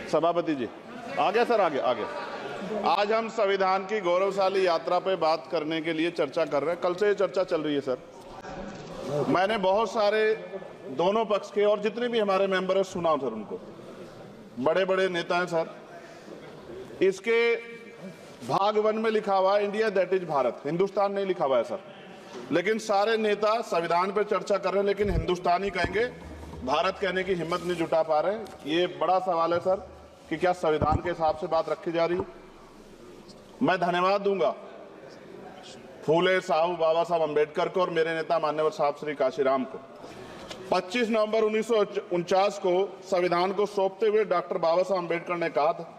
सभापति जी आगे सर, आगे। आज हम संविधान की गौरवशाली यात्रा पे बात करने के लिए चर्चा कर रहे हैं। कल से ये चर्चा चल रही है सर। मैंने बहुत सारे दोनों पक्ष के और जितने भी हमारे मेंबर हैं सुना सर, उनको बड़े बड़े नेता हैं सर। इसके भाग 1 में लिखा हुआ है India that is Bharat, Hindustan नहीं लिखा हुआ है सर। लेकिन सारे नेता संविधान पर चर्चा कर रहे हैं लेकिन हिंदुस्तान ही कहेंगे, भारत कहने की हिम्मत नहीं जुटा पा रहे। ये बड़ा सवाल है सर कि क्या संविधान के हिसाब से बात रखी जा रही। मैं धन्यवाद दूंगा फूले साहब बाबा साहब अम्बेडकर को और मेरे नेता मान्यवर साहब श्री काशीराम को। 25 नवंबर 1949 को संविधान को सौंपते हुए डॉक्टर बाबा साहब अम्बेडकर ने कहा था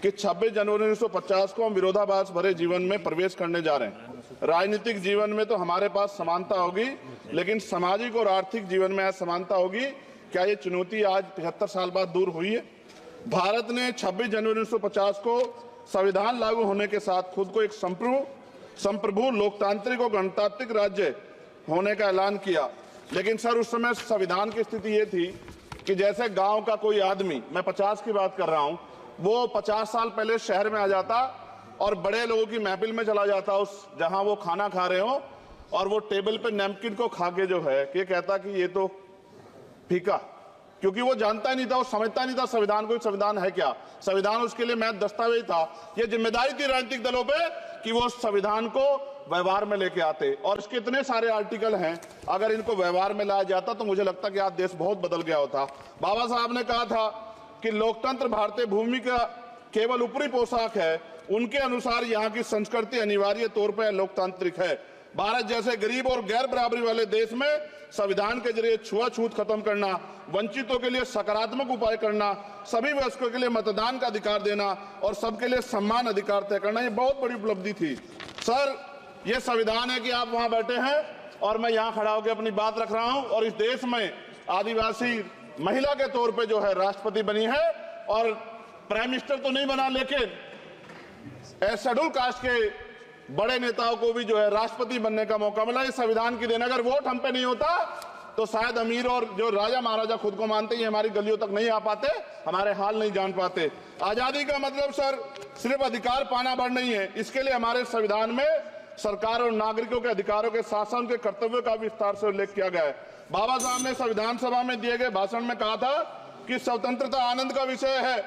कि 26 जनवरी 1950 को हम विरोधाभास भरे जीवन में प्रवेश करने जा रहे हैं। राजनीतिक जीवन में तो हमारे पास समानता होगी, लेकिन सामाजिक और आर्थिक जीवन में असमानता होगी। क्या ये चुनौती आज 75 साल बाद दूर हुई है? भारत ने 26 जनवरी 1950 को संविधान लागू होने के साथ खुद को एक संप्रभु लोकतांत्रिक और गणतांत्रिक राज्य होने का ऐलान किया। लेकिन सर उस समय संविधान की स्थिति ये थी कि जैसे गांव का कोई आदमी, मैं 50 की बात कर रहा हूं, वो 50 साल पहले शहर में आ जाता और बड़े लोगों की महफिल में चला जाता, उस जहां वो खाना खा रहे हो, और वो टेबल पे नैपकिन को खा के जो है ये कहता कि ये तो फीका, क्योंकि वो जानता ही नहीं था, वो समझता नहीं था संविधान को, संविधान है क्या। संविधान उसके लिए महज दस्तावेज था। ये जिम्मेदारी थी राजनीतिक दलों पे कि वो संविधान को व्यवहार में लेके आते। और इसके इतने सारे आर्टिकल हैं, अगर इनको व्यवहार में लाया जाता तो मुझे लगता कि आज देश बहुत बदल गया होता। बाबा साहब ने कहा था कि लोकतंत्र भारतीय भूमि का केवल ऊपरी पोशाक है, उनके अनुसार यहाँ की संस्कृति अनिवार्य तौर पर लोकतांत्रिक है। भारत जैसे गरीब और गैर बराबरी वाले देश में संविधान के जरिए छुआछूत खत्म करना, वंचितों के लिए सकारात्मक उपाय करना, सभी वयस्कों के लिए मतदान का अधिकार देना और सबके लिए सम्मान अधिकार तय करना, ये बहुत बड़ी उपलब्धि थी सर। ये संविधान है कि आप वहां बैठे हैं और मैं यहाँ खड़ा होकर अपनी बात रख रहा हूं, और इस देश में आदिवासी महिला के तौर पे जो है राष्ट्रपति बनी है, और प्राइम मिनिस्टर तो नहीं बना, लेकिन शेड्यूल कास्ट के बड़े नेताओं को भी जो है राष्ट्रपति बनने का मौका मिला। इस संविधान की देन, अगर वोट हम पे नहीं होता तो शायद अमीर और जो राजा महाराजा खुद को मानते हैं हमारी गलियों तक नहीं आ पाते, हमारे हाल नहीं जान पाते। आजादी का मतलब सर सिर्फ अधिकार पाना बढ़ नहीं है, इसके लिए हमारे संविधान में सरकार और नागरिकों के अधिकारों के साथ साथ उनके कर्तव्यों का विस्तार से उल्लेख किया गया है। बाबा साहब ने संविधान सभा में दिए गए भाषण में कहा था कि स्वतंत्रता आनंद का विषय है,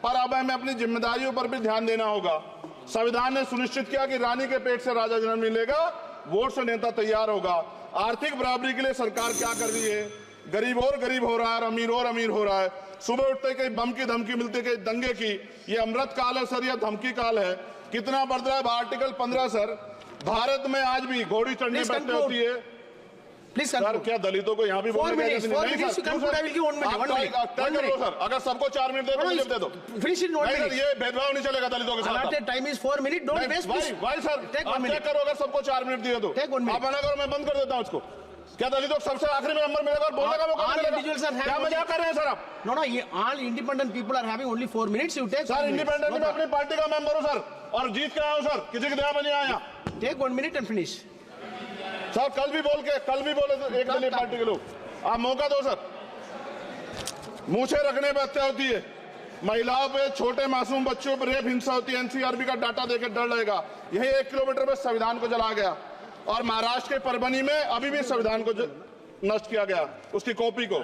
पर अब हमें अपनी जिम्मेदारियों पर भी ध्यान देना होगा। संविधान ने सुनिश्चित किया कि रानी के पेट से राजा जन्म नहीं लेगा, वोट से नेता तैयार होगा। आर्थिक बराबरी के लिए सरकार क्या कर रही है? गरीब और गरीब हो रहा है, अमीर और अमीर हो रहा है। सुबह उठते कहीं बम की धमकी मिलती, कहीं दंगे की। ये अमृत काल है सर या धमकी काल है? कितना बढ़ रहा है? आर्टिकल 15 सर, भारत में आज भी घोड़ी चढ़नी बैठनी होती है। सर क्या दलितों को यहाँ भी बोलने का सर, अगर सबको 4 मिनट दे दो, ये भेदभाव नहीं चलेगा दलितों के साथ। Time is 4 minute, don't waste भाई सर, आप चेक करो, अगर सबको 4 मिनट दिए तो आप मना करो, मैं बंद कर देता हूँ उसको। क्या दलितों को सबसे आखिरी में नंबर मिलेगा और बोलने का मौका मिलेगा? क्या मजाक कर रहे हैं सर आप? नो, ये all independent people are having only 4 minutes. You take sir, independent में अपनी पार्टी का मेंबर हूँ सर, और जीत के आया हूँ सर, किसी के दया में नहीं आया। Take 1 minute and finish sir. कल भी बोले एक दलीय पार्टी के लोग, आप मौका दो सर। मूछे रखने पर हत्या होती है, महिलाओं पे, छोटे मासूम बच्चों पर रेप हिंसा होती है। एनसीआरबी का डाटा देकर डर लगेगा। यही 1 किलोमीटर में संविधान को जलाया गया, और महाराष्ट्र के परभनी में अभी भी संविधान को नष्ट किया गया, उसकी कॉपी को।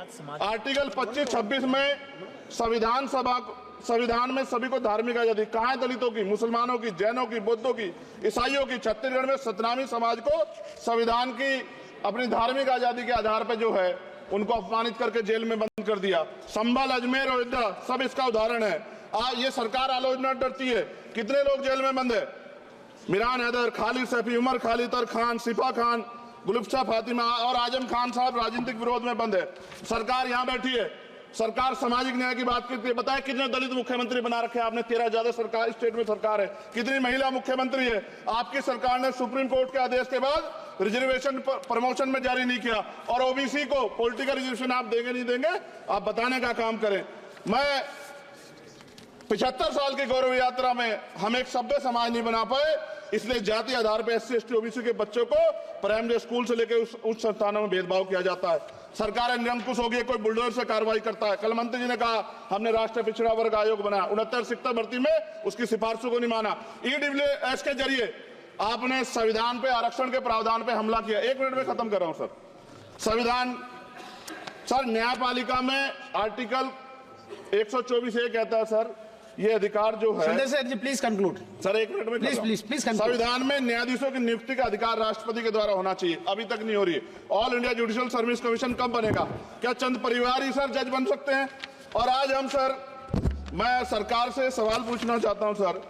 आर्टिकल 25-26 में संविधान में सभी को धार्मिक आजादी। कहाँ है दलितों की, मुसलमानों की, जैनों की, बौद्धों की, ईसाइयों की? छत्तीसगढ़ में सतनामी समाज को संविधान की अपनी धार्मिक आजादी के आधार पर जो है उनको अपमानित करके जेल में बंद कर दिया। संभल, अजमेर, अयोध्या सब इसका उदाहरण है। ये सरकार आलोचना डरती है। कितने लोग जेल में बंद है? मिरान हैदर, खालिद सैफी, उमर खालिद खान, सिफा खान, गुलफ्शा फातिमा और आजम खान साहब राजनीतिक विरोध में बंद है। सरकार यहाँ बैठी है, सरकार सामाजिक न्याय की बात करती है। बताए कितने दलित मुख्यमंत्री बना रखे आपने? 13 ज्यादा सरकार स्टेट में सरकार है। कितनी महिला मुख्यमंत्री है? आपकी सरकार ने सुप्रीम कोर्ट के आदेश के बाद रिजर्वेशन प्रमोशन में जारी नहीं किया, और ओबीसी को पॉलिटिकल रिजर्वेशन आप देंगे नहीं देंगे, आप बताने का काम करें। मैं 75 साल की गौरव यात्रा में हम एक सभ्य समाज नहीं बना पाए, इसलिए जाति आधार पर SC ST OBC के बच्चों को प्राइमरी स्कूल से लेकर उच्च संस्थानों में भेदभाव किया जाता है। सरकार निरंकुश होगी, कोई बुलडोजर से कार्रवाई करता है। कल मंत्री जी ने कहा हमने राष्ट्रीय पिछड़ा वर्ग आयोग बनाया, 69 शिक्षक भर्ती में उसकी सिफारिशों को नहीं माना। ईडब्ल्यूएस के जरिए आपने संविधान पे, आरक्षण के प्रावधान पे हमला किया। 1 मिनट में खत्म कर रहा हूं सर। संविधान सर, न्यायपालिका में आर्टिकल 124 ये कहता है सर, ये अधिकार जो है, Sundar sir ji please conclude sir 1 minute में प्लीज संविधान में न्यायाधीशों की नियुक्ति का अधिकार राष्ट्रपति के द्वारा होना चाहिए, अभी तक नहीं हो रही है। All India judicial service commission कब बनेगा? क्या चंद परिवार ही सर जज बन सकते हैं? और आज हम सर, मैं सरकार से सवाल पूछना चाहता हूं सर,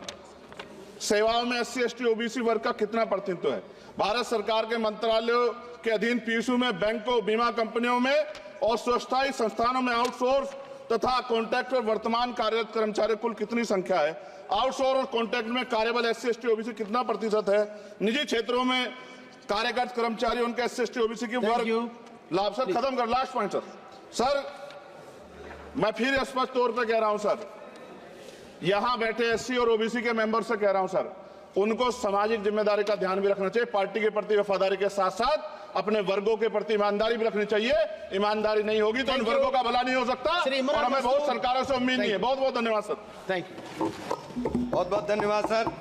सेवाओं में SC ST OBC वर्ग का कितना प्रतिनिधित्व है? भारत सरकार के मंत्रालयों के अधीन पीएसयू में, बैंकों, बीमा कंपनियों में और स्वच्छता संस्थानों में आउटसोर्स तथा कॉन्ट्रैक्ट पर वर्तमान कार्यरत कर्मचारी कुल कितनी संख्या है? आउटसोर्स और कॉन्ट्रैक्ट में कार्यबल SC ST OBC कितना प्रतिशत है? निजी क्षेत्रों में कार्यरत कर्मचारी, उनके SC ST OBC की वर्ग लाभ। सर खत्म कर, लास्ट पॉइंट सर। सर मैं फिर स्पष्ट तौर पर कह रहा हूं सर, यहां बैठे SC और OBC के मेंबर से कह रहा हूं सर, उनको सामाजिक जिम्मेदारी का ध्यान भी रखना चाहिए। पार्टी के प्रति वफादारी के साथ साथ अपने वर्गों के प्रति ईमानदारी भी रखनी चाहिए। ईमानदारी नहीं होगी तो इन वर्गों का भला नहीं हो सकता, और हमें बहुत सरकारों से उम्मीद नहीं है। बहुत बहुत धन्यवाद सर। Thank you. बहुत बहुत धन्यवाद सर।